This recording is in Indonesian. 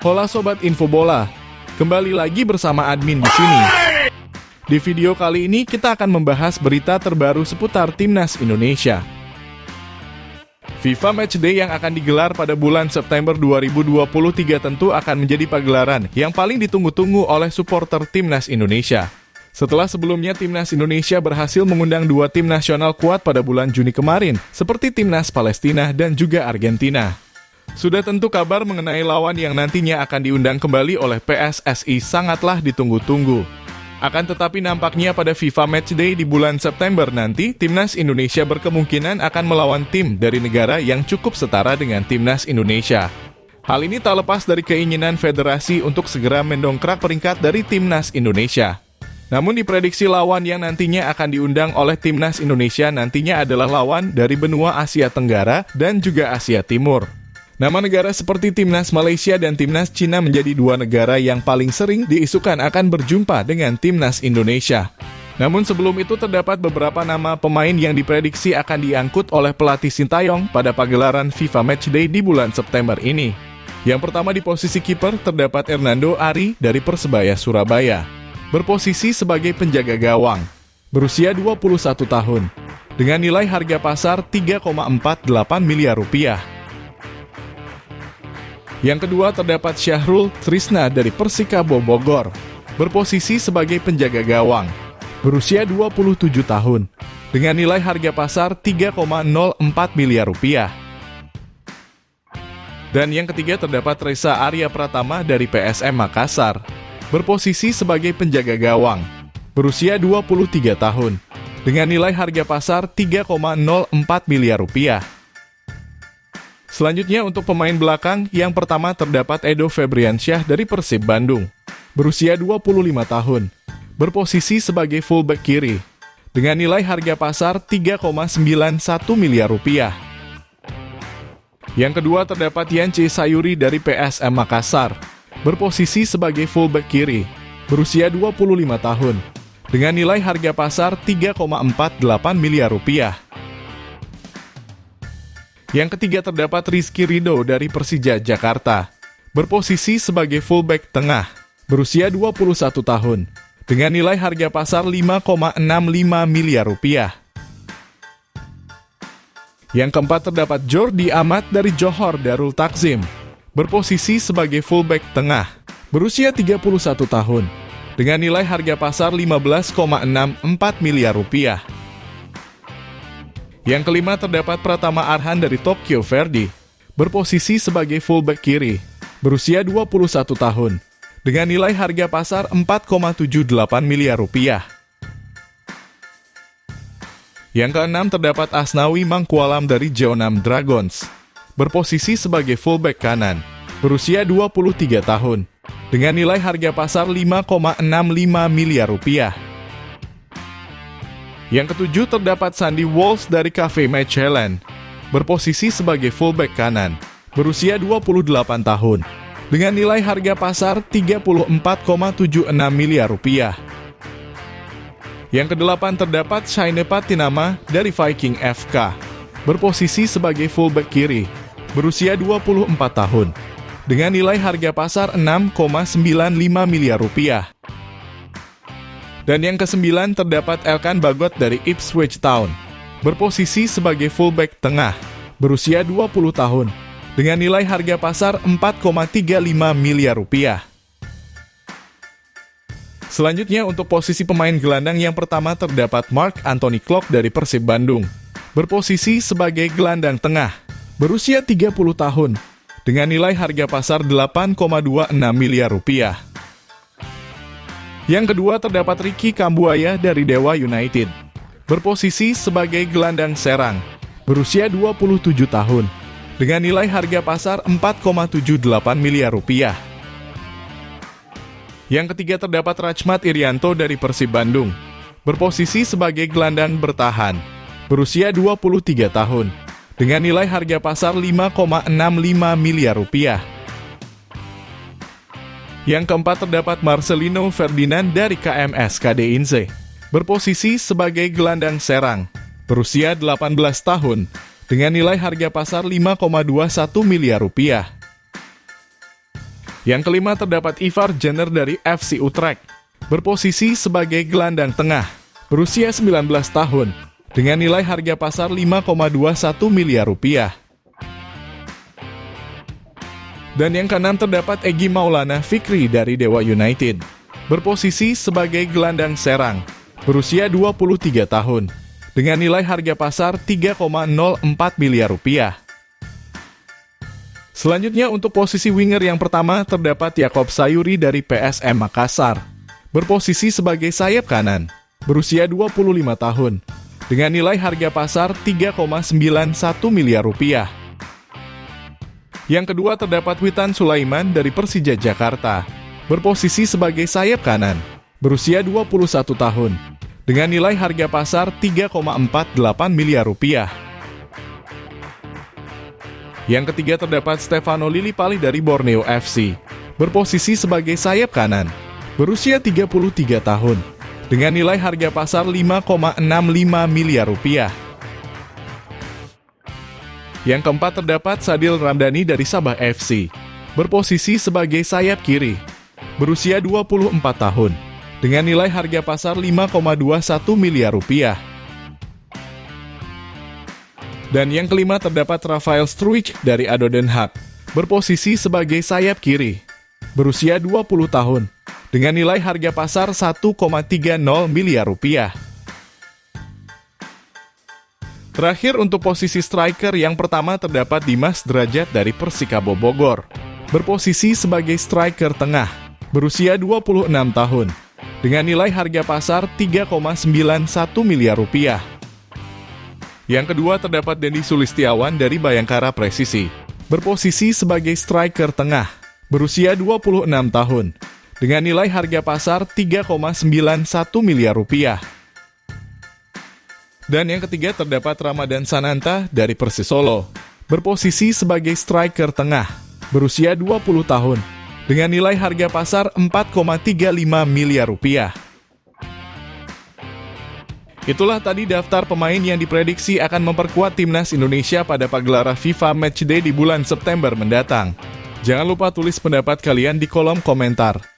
Hola Sobat Info Bola, kembali lagi bersama admin di sini. Di video kali ini kita akan membahas berita terbaru seputar Timnas Indonesia. FIFA Matchday yang akan digelar pada bulan September 2023 tentu akan menjadi pagelaran yang paling ditunggu-tunggu oleh supporter Timnas Indonesia. Setelah sebelumnya Timnas Indonesia berhasil mengundang dua tim nasional kuat pada bulan Juni kemarin, seperti Timnas Palestina dan juga Argentina. Sudah tentu kabar mengenai lawan yang nantinya akan diundang kembali oleh PSSI sangatlah ditunggu-tunggu. Akan tetapi nampaknya pada FIFA Matchday di bulan September nanti, Timnas Indonesia berkemungkinan akan melawan tim dari negara yang cukup setara dengan Timnas Indonesia. Hal ini tak lepas dari keinginan federasi untuk segera mendongkrak peringkat dari Timnas Indonesia. Namun diprediksi lawan yang nantinya akan diundang oleh Timnas Indonesia nantinya adalah lawan dari benua Asia Tenggara dan juga Asia Timur. Nama negara seperti Timnas Malaysia dan Timnas Cina menjadi dua negara yang paling sering diisukan akan berjumpa dengan Timnas Indonesia. Namun sebelum itu terdapat beberapa nama pemain yang diprediksi akan diangkut oleh pelatih Sintayong pada pagelaran FIFA Matchday di bulan September ini. Yang pertama di posisi kiper terdapat Hernando Ari dari Persebaya Surabaya. Berposisi sebagai penjaga gawang. Berusia 21 tahun. Dengan nilai harga pasar 3,48 miliar rupiah. Yang kedua terdapat Syahrul Trisna dari Persikabo Bogor, berposisi sebagai penjaga gawang, berusia 27 tahun, dengan nilai harga pasar 3,04 miliar rupiah. Dan yang ketiga terdapat Reza Arya Pratama dari PSM Makassar, berposisi sebagai penjaga gawang, berusia 23 tahun, dengan nilai harga pasar 3,04 miliar rupiah. Selanjutnya untuk pemain belakang, yang pertama terdapat Edo Febriansyah dari Persib Bandung, berusia 25 tahun, berposisi sebagai fullback kiri, dengan nilai harga pasar 3,91 miliar rupiah. Yang kedua terdapat Yance Sayuri dari PSM Makassar, berposisi sebagai fullback kiri, berusia 25 tahun, dengan nilai harga pasar 3,48 miliar rupiah. Yang ketiga terdapat Rizky Ridho dari Persija Jakarta, berposisi sebagai fullback tengah, berusia 21 tahun, dengan nilai harga pasar 5,65 miliar rupiah. Yang keempat terdapat Jordi Amat dari Johor Darul Takzim, berposisi sebagai fullback tengah, berusia 31 tahun, dengan nilai harga pasar 15,64 miliar rupiah. Yang kelima terdapat Pratama Arhan dari Tokyo Verdy, berposisi sebagai fullback kiri, berusia 21 tahun, dengan nilai harga pasar 4,78 miliar rupiah. Yang keenam terdapat Asnawi Mangkualam dari Jeonnam Dragons, berposisi sebagai fullback kanan, berusia 23 tahun, dengan nilai harga pasar 5,65 miliar rupiah. Yang ketujuh terdapat Sandy Walsh dari Cafe Mechelen, berposisi sebagai fullback kanan, berusia 28 tahun, dengan nilai harga pasar 34,76 miliar rupiah. Yang kedelapan terdapat Shaine Patinama dari Viking FK, berposisi sebagai fullback kiri, berusia 24 tahun, dengan nilai harga pasar 6,95 miliar rupiah. Dan yang kesembilan terdapat Elkan Bagot dari Ipswich Town, berposisi sebagai fullback tengah, berusia 20 tahun, dengan nilai harga pasar 4,35 miliar rupiah. Selanjutnya untuk posisi pemain gelandang yang pertama terdapat Mark Anthony Klok dari Persib Bandung, berposisi sebagai gelandang tengah, berusia 30 tahun, dengan nilai harga pasar 8,26 miliar rupiah. Yang kedua terdapat Ricky Kambuaya dari Dewa United, berposisi sebagai gelandang serang, berusia 27 tahun, dengan nilai harga pasar 4,78 miliar rupiah. Yang ketiga terdapat Rachmat Irianto dari Persib Bandung, berposisi sebagai gelandang bertahan, berusia 23 tahun, dengan nilai harga pasar 5,65 miliar rupiah. Yang keempat terdapat Marcelino Ferdinand dari KMS KD Inze, berposisi sebagai gelandang serang, berusia 18 tahun, dengan nilai harga pasar 5,21 miliar rupiah. Yang kelima terdapat Ivar Jenner dari FC Utrecht, berposisi sebagai gelandang tengah, berusia 19 tahun, dengan nilai harga pasar 5,21 miliar rupiah. Dan yang keenam terdapat Egy Maulana Fikri dari Dewa United, berposisi sebagai gelandang serang, berusia 23 tahun, dengan nilai harga pasar 3,04 miliar rupiah. Selanjutnya untuk posisi winger yang pertama terdapat Yakob Sayuri dari PSM Makassar, berposisi sebagai sayap kanan, berusia 25 tahun, dengan nilai harga pasar 3,91 miliar rupiah. Yang kedua terdapat Witan Sulaiman dari Persija Jakarta, berposisi sebagai sayap kanan, berusia 21 tahun, dengan nilai harga pasar 3,48 miliar rupiah. Yang ketiga terdapat Stefano Lillipali dari Borneo FC, berposisi sebagai sayap kanan, berusia 33 tahun, dengan nilai harga pasar 5,65 miliar rupiah. Yang keempat terdapat Sadil Ramdhani dari Sabah FC, berposisi sebagai sayap kiri, berusia 24 tahun, dengan nilai harga pasar 5,21 miliar rupiah. Dan yang kelima terdapat Rafael Struijk dari ADO Den Haag, berposisi sebagai sayap kiri, berusia 20 tahun, dengan nilai harga pasar 1,30 miliar rupiah. Terakhir untuk posisi striker yang pertama terdapat Dimas Derajat dari Persikabo Bogor, berposisi sebagai striker tengah, berusia 26 tahun, dengan nilai harga pasar 3,91 miliar rupiah. Yang kedua terdapat Dendi Sulistiawan dari Bayangkara Presisi, berposisi sebagai striker tengah, berusia 26 tahun, dengan nilai harga pasar 3,91 miliar rupiah. Dan yang ketiga terdapat Ramadan Sananta dari Persis Solo, berposisi sebagai striker tengah, berusia 20 tahun, dengan nilai harga pasar 4,35 miliar rupiah. Itulah tadi daftar pemain yang diprediksi akan memperkuat timnas Indonesia pada pagelaran FIFA Matchday di bulan September mendatang. Jangan lupa tulis pendapat kalian di kolom komentar.